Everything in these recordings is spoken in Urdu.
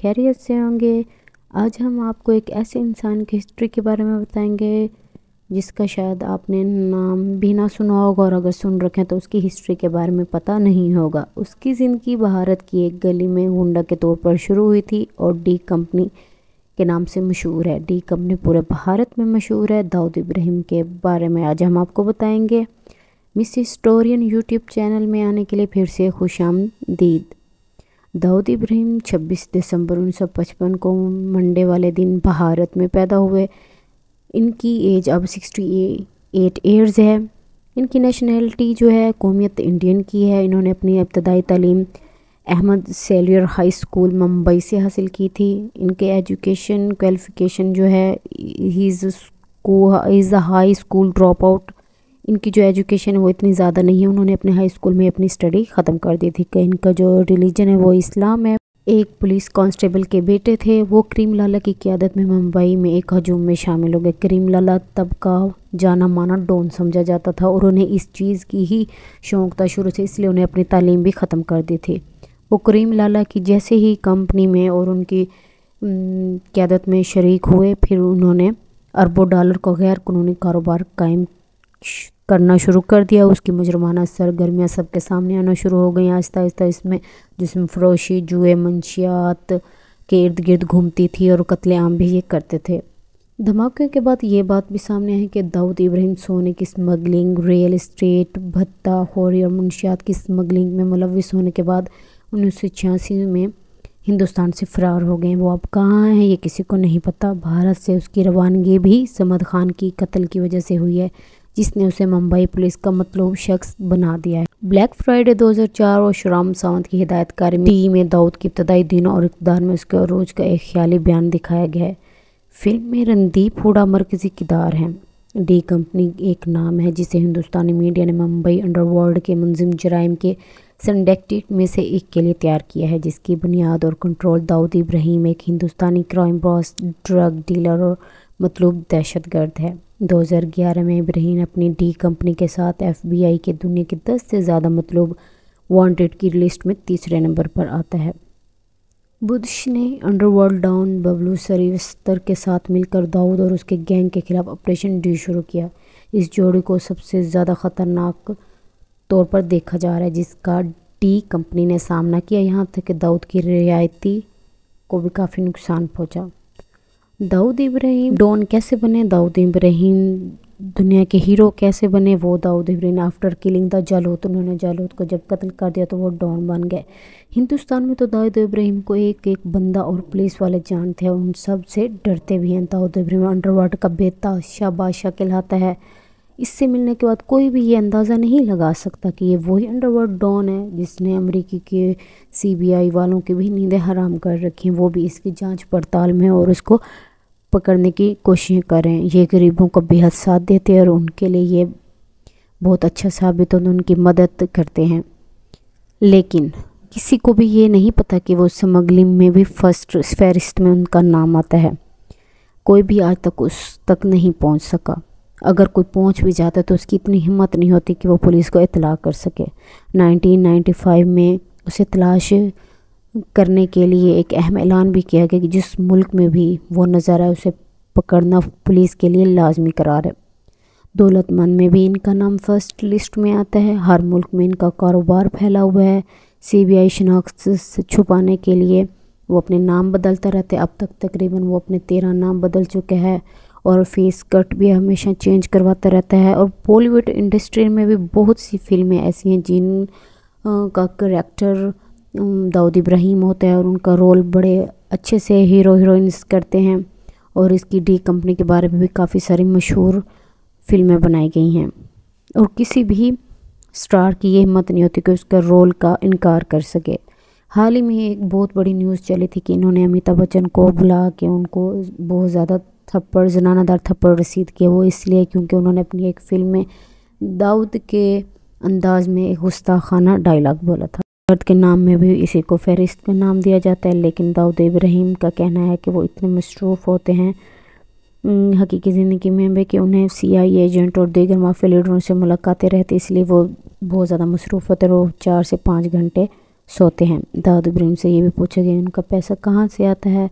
خیریت سے ہوں گے۔ آج ہم آپ کو ایک ایسے انسان کی ہسٹری کے بارے میں بتائیں گے جس کا شاید آپ نے نام بھی نہ سنا ہوگا، اور اگر سن رکھیں تو اس کی ہسٹری کے بارے میں پتہ نہیں ہوگا۔ اس کی زندگی بھارت کی ایک گلی میں گنڈا کے طور پر شروع ہوئی تھی اور ڈی کمپنی کے نام سے مشہور ہے۔ ڈی کمپنی پورے بھارت میں مشہور ہے۔ داؤد ابراہیم کے بارے میں آج ہم آپ کو بتائیں گے۔ مس ہسٹورین یوٹیوب چینل میں آنے کے لیے پھر سے خوش آمدید۔ داؤد ابراہیم 26 دسمبر 1955 کو منڈے والے دن بھارت میں پیدا ہوئے۔ ان کی ایج اب 68 ایئرز ہے۔ ان کی نیشنلٹی جو ہے قومیت انڈین کی ہے۔ انہوں نے اپنی ابتدائی تعلیم احمد سیلیور ہائی اسکول ممبئی سے حاصل کی تھی۔ ان کے ایجوکیشن کوالیفیکیشن جو ہے he is a high school drop out. ان کی جو ایجوکیشن ہے وہ اتنی زیادہ نہیں ہے۔ انہوں نے اپنے ہائی اسکول میں اپنی اسٹڈی ختم کر دی تھی کہ ان کا جو ریلیجن ہے وہ اسلام ہے۔ ایک پولیس کانسٹیبل کے بیٹے تھے۔ وہ کریم لالہ کی قیادت میں ممبئی میں ایک ہجوم میں شامل ہو گئے۔ کریم لالہ تب کا جانا مانا ڈون سمجھا جاتا تھا اور انہیں اس چیز کی ہی شوق تھا شروع سے، اس لیے انہیں اپنی تعلیم بھی ختم کر دی تھی۔ وہ کریم لالہ کی جیسے ہی کمپنی میں اور ان کی قیادت میں شریک ہوئے، پھر انہوں نے اربوں ڈالر کا غیر قانونی کاروبار قائم کرنا شروع کر دیا۔ اس کی مجرمانہ سرگرمیاں سب کے سامنے آنا شروع ہو گئیں۔ آہستہ آہستہ اس میں جسم فروشی، جوئے، منشیات کے ارد گرد گھومتی تھی اور قتل عام بھی یہ کرتے تھے۔ دھماکے کے بعد یہ بات بھی سامنے آئی کہ داؤد ابراہیم سونے کی اسمگلنگ، ریل اسٹیٹ، بھتہ خوری اور منشیات کی اسمگلنگ میں ملوث ہونے کے بعد 1986 میں ہندوستان سے فرار ہو گئے۔ وہ اب کہاں ہیں یہ کسی کو نہیں پتہ۔ بھارت سے اس کی روانگی بھی سمد خان کی قتل کی وجہ سے ہوئی ہے، جس نے اسے ممبئی پولیس کا مطلوب شخص بنا دیا ہے۔ بلیک فرائیڈے 2004 اور شیورام ساونت کی ہدایت کاری میں داؤد کی ابتدائی دنوں اور اقتدار میں اس کے عروج کا ایک خیالی بیان دکھایا گیا ہے۔ فلم میں رندیپ ہوڈا مرکزی کردار ہیں۔ ڈی کمپنی ایک نام ہے جسے ہندوستانی میڈیا نے ممبئی انڈر ورلڈ کے منظم جرائم کے سنڈکیٹ میں سے ایک کے لیے تیار کیا ہے، جس کی بنیاد اور کنٹرول داؤد ابراہیم ایک ہندوستانی کرائم باس، ڈرگ ڈیلر اور مطلوب دہشت گرد ہے۔ 2011 میں ابراہیم اپنی ڈی کمپنی کے ساتھ ایف بی آئی کے دنیا کی 10 سے زیادہ مطلوب وانٹڈ کی لسٹ میں تیسرے نمبر پر آتا ہے۔ بدش نے انڈر ورلڈ ڈان ببلو سریوستر کے ساتھ مل کر داؤد اور اس کے گینگ کے خلاف آپریشن ڈی شروع کیا۔ اس جوڑی کو سب سے زیادہ خطرناک طور پر دیکھا جا رہا ہے جس کا ڈی کمپنی نے سامنا کیا، یہاں تک کہ داؤد کی رعایتی کو بھی کافی نقصان پہنچا۔ داؤد ابراہیم ڈون کیسے بنے؟ داؤد ابراہیم دنیا کے ہیرو کیسے بنے؟ وہ داؤد ابراہیم آفٹر کلنگ دا جالوت، انہوں نے جالوت کو جب قتل کر دیا تو وہ ڈون بن گئے۔ ہندوستان میں تو داؤد ابراہیم کو ایک ایک بندہ اور پولیس والے جانتے ہیں، ان سب سے ڈرتے بھی ہیں۔ داؤد ابراہیم انڈر ورلڈ کا بادشاہ بادشاہ کہلاتا ہے۔ اس سے ملنے کے بعد کوئی بھی یہ اندازہ نہیں لگا سکتا کہ یہ وہی انڈر ورلڈ ڈان ہے جس نے امریکی کے سی بی آئی والوں کی بھی نیندیں حرام کر رکھی ہیں۔ وہ بھی اس کی جانچ پڑتال میں اور اس کو پکڑنے کی کوششیں کریں۔ یہ غریبوں کو بے حد ساتھ دیتے ہیں اور ان کے لیے یہ بہت اچھا ثابت ہوتا ہے، ان کی مدد کرتے ہیں۔ لیکن کسی کو بھی یہ نہیں پتا کہ وہ اسمگلنگ میں بھی فرسٹ فہرست میں ان کا نام آتا ہے۔ کوئی بھی آج تک اس تک نہیں پہنچ سکا۔ اگر کوئی پہنچ بھی جاتا ہے تو اس کی اتنی ہمت نہیں ہوتی کہ وہ پولیس کو اطلاع کر سکے۔ 1995 میں اسے تلاش کرنے کے لیے ایک اہم اعلان بھی کیا گیا کہ جس ملک میں بھی وہ نظر آئے اسے پکڑنا پولیس کے لیے لازمی قرار ہے۔ دولت مند میں بھی ان کا نام فرسٹ لسٹ میں آتا ہے۔ ہر ملک میں ان کا کاروبار پھیلا ہوا ہے۔ سی بی آئی شناخت سے چھپانے کے لیے وہ اپنے نام بدلتا رہتے ہیں۔ اب تک تقریباً وہ اپنے 13 نام بدل چکے ہیں اور فیس کٹ بھی ہمیشہ چینج کرواتا رہتا ہے۔ اور بالی ووڈ انڈسٹری میں بھی بہت سی فلمیں ایسی ہیں جن کا کریکٹر داؤد ابراہیم ہوتا ہے اور ان کا رول بڑے اچھے سے ہیرو ہیروئنس کرتے ہیں، اور اس کی ڈی کمپنی کے بارے میں بھی کافی ساری مشہور فلمیں بنائی گئی ہیں، اور کسی بھی سٹار کی یہ ہمت نہیں ہوتی کہ اس کا رول کا انکار کر سکے۔ حال ہی میں ایک بہت بڑی نیوز چلی تھی کہ انہوں نے امیتابھ بچن کو بلا کے ان کو بہت زیادہ تھپڑ، زنانہ دار تھپڑ رسید کیا۔ وہ اس لیے کیونکہ انہوں نے اپنی ایک فلم میں داؤد کے انداز میں ایک گستاخانہ ڈائلاگ بولا تھا۔ مرد کے نام میں بھی اسی کو فہرست کا نام دیا جاتا ہے، لیکن داؤد ابراہیم کا کہنا ہے کہ وہ اتنے مصروف ہوتے ہیں حقیقی زندگی میں بھی کہ انہیں سی آئی ایجنٹ اور دیگر مافیا لیڈروں سے ملاقاتیں رہتی، اس لیے وہ بہت زیادہ مصروف ہوتے ہیں۔ وہ 4 سے 5 گھنٹے سوتے ہیں۔ داؤد ابراہیم سے یہ بھی پوچھا گیا ان کا پیسہ کہاں سے آتا ہے،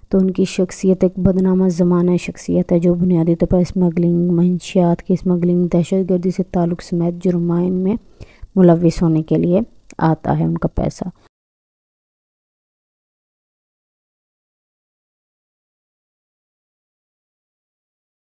تو ان کی شخصیت ایک بدنامہ زمانہ شخصیت ہے جو بنیادی طور پر اسمگلنگ، منشیات کی اسمگلنگ، دہشت گردی سے تعلق سمیت جرائم میں ملوث ہونے کے لیے آتا ہے ان کا پیسہ۔